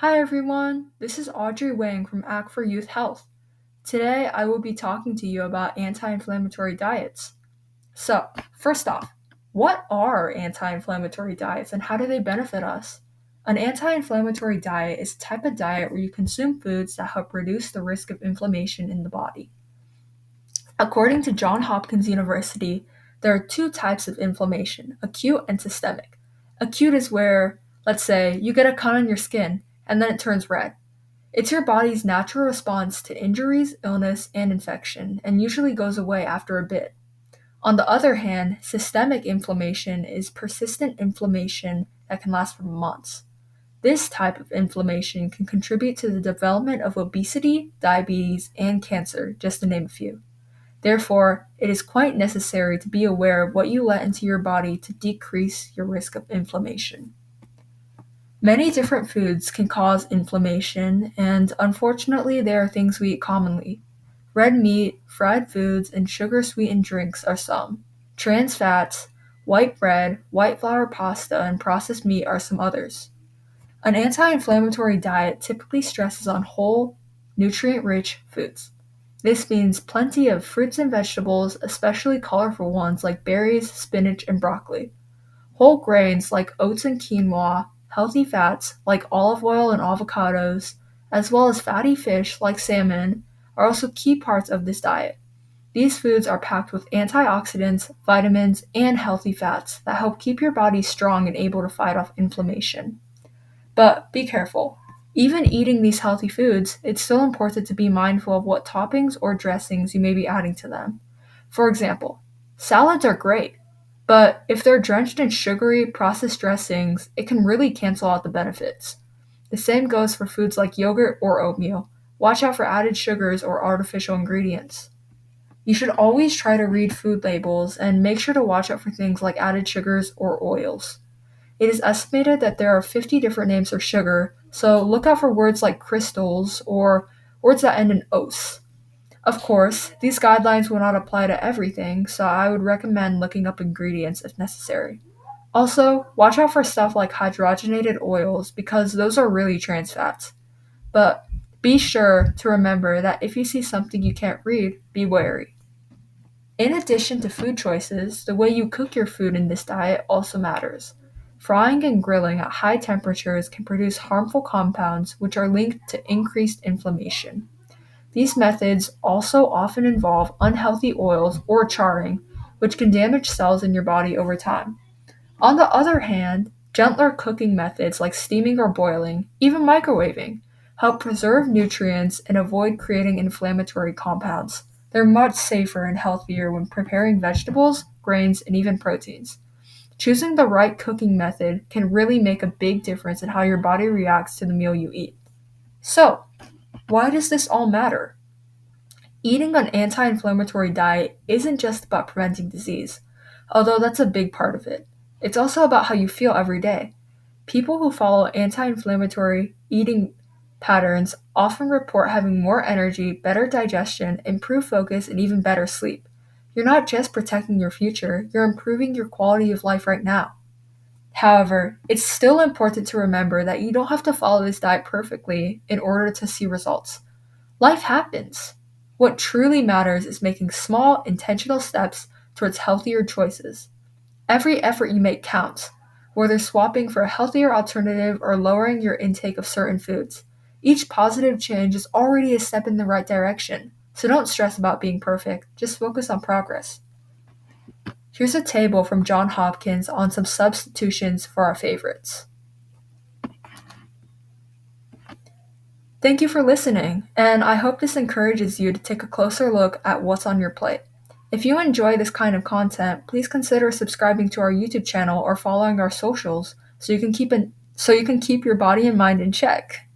Hi everyone, this is Audrey Wang from Act for Youth Health. Today I will be talking to you about anti-inflammatory diets. So, first off, what are anti-inflammatory diets and how do they benefit us? An anti-inflammatory diet is a type of diet where you consume foods that help reduce the risk of inflammation in the body. According to Johns Hopkins University, there are two types of inflammation, acute and systemic. Acute is where, let's say, you get a cut on your skin and then it turns red. It's your body's natural response to injuries, illness, and infection, and usually goes away after a bit. On the other hand, systemic inflammation is persistent inflammation that can last for months. This type of inflammation can contribute to the development of obesity, diabetes, and cancer, just to name a few. Therefore, it is quite necessary to be aware of what you let into your body to decrease your risk of inflammation. Many different foods can cause inflammation, and unfortunately, they are things we eat commonly. Red meat, fried foods, and sugar sweetened drinks are some. Trans fats, white bread, white flour pasta, and processed meat are some others. An anti inflammatory diet typically stresses on whole, nutrient rich foods. This means plenty of fruits and vegetables, especially colorful ones like berries, spinach, and broccoli. Whole grains like oats and quinoa, healthy fats like olive oil and avocados, as well as fatty fish like salmon, are also key parts of this diet. These foods are packed with antioxidants, vitamins, and healthy fats that help keep your body strong and able to fight off inflammation. But be careful. Even eating these healthy foods, it's still important to be mindful of what toppings or dressings you may be adding to them. For example, salads are great, but if they're drenched in sugary, processed dressings, it can really cancel out the benefits. The same goes for foods like yogurt or oatmeal. Watch out for added sugars or artificial ingredients. You should always try to read food labels and make sure to watch out for things like added sugars or oils. It is estimated that there are 50 different names for sugar, so look out for words like crystals or words that end in "-ose". Of course, these guidelines will not apply to everything, so I would recommend looking up ingredients if necessary. Also, watch out for stuff like hydrogenated oils because those are really trans fats. But be sure to remember that if you see something you can't read, be wary. In addition to food choices, the way you cook your food in this diet also matters. Frying and grilling at high temperatures can produce harmful compounds which are linked to increased inflammation. These methods also often involve unhealthy oils or charring, which can damage cells in your body over time. On the other hand, gentler cooking methods like steaming or boiling, even microwaving, help preserve nutrients and avoid creating inflammatory compounds. They're much safer and healthier when preparing vegetables, grains, and even proteins. Choosing the right cooking method can really make a big difference in how your body reacts to the meal you eat. So, why does this all matter? Eating an anti inflammatory diet isn't just about preventing disease, although that's a big part of it. It's also about how you feel every day. People who follow anti inflammatory eating patterns often report having more energy, better digestion, improved focus, and even better sleep. You're not just protecting your future, you're improving your quality of life right now. However, it's still important to remember that you don't have to follow this diet perfectly in order to see results. Life happens. What truly matters is making small, intentional steps towards healthier choices. Every effort you make counts, whether swapping for a healthier alternative or lowering your intake of certain foods. Each positive change is already a step in the right direction, so don't stress about being perfect, just focus on progress. Here's a table from Johns Hopkins on some substitutions for our favorites. Thank you for listening, and I hope this encourages you to take a closer look at what's on your plate. If you enjoy this kind of content, please consider subscribing to our YouTube channel or following our socials so you can keep your body and mind in check.